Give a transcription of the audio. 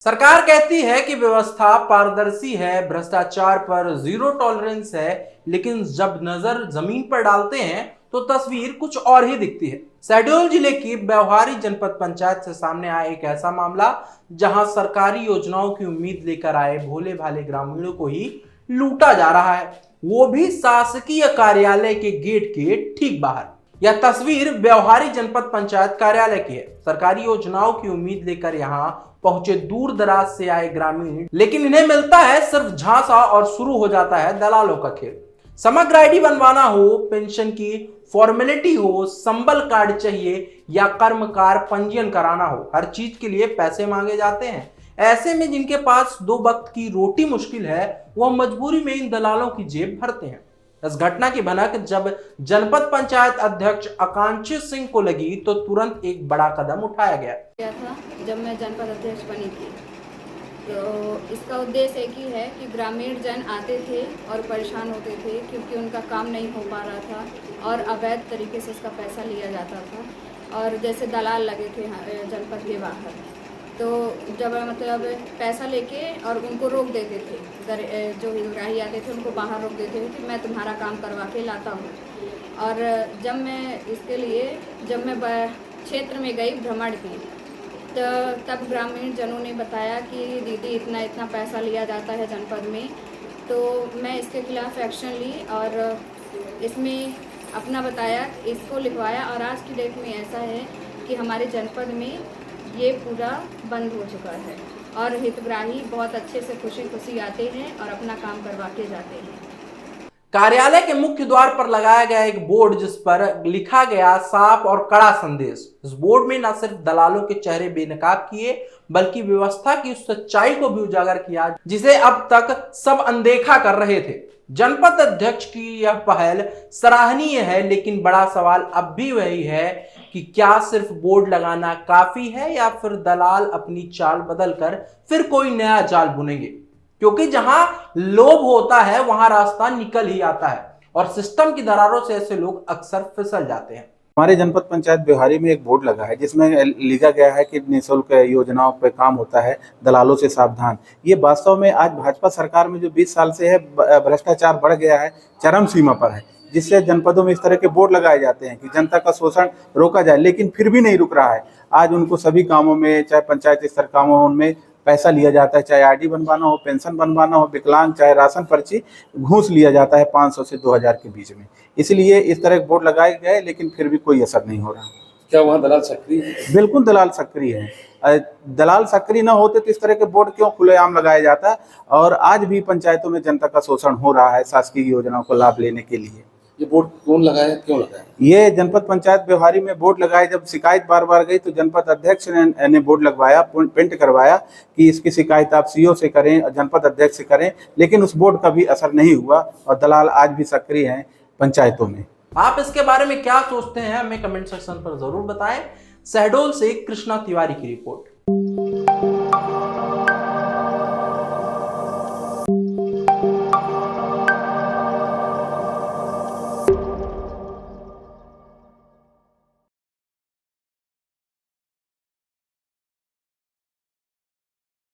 सरकार कहती है कि व्यवस्था पारदर्शी है, भ्रष्टाचार पर जीरो टॉलरेंस है, लेकिन जब नजर जमीन पर डालते हैं तो तस्वीर कुछ और ही दिखती है। शहडोल जिले की व्यवहारी जनपद पंचायत से सामने आया एक ऐसा मामला जहां सरकारी योजनाओं की उम्मीद लेकर आए भोले भाले ग्रामीणों को ही लूटा जा रहा है, वो भी शासकीय कार्यालय के गेट के ठीक बाहर। यह तस्वीर व्यवहारी जनपद पंचायत कार्यालय की है। सरकारी योजनाओं की उम्मीद लेकर यहाँ पहुंचे दूर दराज से आए ग्रामीण, लेकिन इन्हें मिलता है सिर्फ झांसा और शुरू हो जाता है दलालों का खेल। समग्र आईडी बनवाना हो, पेंशन की फॉर्मेलिटी हो, संबल कार्ड चाहिए या कर्मकार पंजीयन कराना हो, हर चीज के लिए पैसे मांगे जाते हैं। ऐसे में जिनके पास दो वक्त की रोटी मुश्किल है, वह मजबूरी में इन दलालों की जेब भरते हैं। इस घटना की भनक जब जनपद पंचायत अध्यक्ष आकांक्षी सिंह को लगी तो तुरंत एक बड़ा कदम उठाया गया था। जब मैं जनपद अध्यक्ष बनी थी तो इसका उद्देश्य एक ही है कि ग्रामीण जन आते थे और परेशान होते थे क्योंकि उनका काम नहीं हो पा रहा था और अवैध तरीके से इसका पैसा लिया जाता था और जैसे दलाल लगे थे जनपद के बाहर, तो जब मतलब पैसा लेके और उनको रोक देते थे, जो हितग्राही आते थे उनको बाहर रोक देते थे कि मैं तुम्हारा काम करवा के लाता हूँ। और जब मैं इसके लिए क्षेत्र में गई भ्रमण की तो तब ग्रामीण जनों ने बताया कि दीदी इतना इतना पैसा लिया जाता है जनपद में, तो मैं इसके खिलाफ एक्शन ली और इसमें अपना बताया, इसको लिखवाया और आज की डेट में ऐसा है कि हमारे जनपद में ये पूरा बंद हो चुका है और हितग्राही बहुत अच्छे से खुशी खुशी आते हैं और अपना काम करवा के जाते हैं। कार्यालय के मुख्य द्वार पर लगाया गया एक बोर्ड जिस पर लिखा गया साफ और कड़ा संदेश। इस बोर्ड में न सिर्फ दलालों के चेहरे बेनकाब किए बल्कि व्यवस्था की उस सच्चाई को भी उजागर किया जिसे अब तक सब अनदेखा कर रहे थे। जनपद अध्यक्ष की यह पहल सराहनीय है, लेकिन बड़ा सवाल अब भी वही है कि क्या सिर्फ बोर्ड लगाना काफी है या फिर दलाल अपनी चाल बदलकर फिर कोई नया जाल बुनेंगे, क्योंकि जहां लोभ होता है वहां रास्ता निकल ही आता है और सिस्टम की दरारों से ऐसे लोग अक्सर फिसल जाते हैं। हमारे जनपद पंचायत व्यवहारी में एक बोर्ड लगा है जिसमें लिखा गया है कि निःशुल्क योजनाओं पे काम होता है, दलालों से सावधान। ये वास्तव में आज भाजपा सरकार में जो 20 साल से है, भ्रष्टाचार बढ़ गया है, चरम सीमा पर है, जिससे जनपदों में इस तरह के बोर्ड लगाए जाते हैं कि जनता का शोषण रोका जाए, लेकिन फिर भी नहीं रुक रहा है। आज उनको सभी कामों में, चाहे पंचायत स्तर कामों में पैसा लिया जाता है, चाहे आईडी बनवाना हो, पेंशन बनवाना हो, विकलांग, चाहे राशन पर्ची, घूस लिया जाता है 500 से 2000 के बीच में। इसलिए इस तरह के बोर्ड लगाए गए, लेकिन फिर भी कोई असर नहीं हो रहा। क्या वहाँ दलाल सक्रिय है? बिल्कुल दलाल सक्रिय है। दलाल सक्रिय ना होते तो इस तरह के बोर्ड क्यों खुलेआम लगाया जाता। और आज भी पंचायतों में जनता का शोषण हो रहा है शासकीय योजनाओं को लाभ लेने के लिए। ये बोर्ड कौन लगाया, क्यों लगाया? ये जनपद पंचायत व्यवहारी में बोर्ड लगाए। जब शिकायत बार बार गई तो जनपद अध्यक्ष ने बोर्ड लगवाया, प्रिंट करवाया कि इसकी शिकायत आप सीओ से करें, जनपद अध्यक्ष से करें, लेकिन उस बोर्ड का भी असर नहीं हुआ और दलाल आज भी सक्रिय हैं पंचायतों में। आप इसके बारे में क्या सोचते हैं, हमें कमेंट सेक्शन पर जरूर बताएं। शहडोल से कृष्णा तिवारी की रिपोर्ट।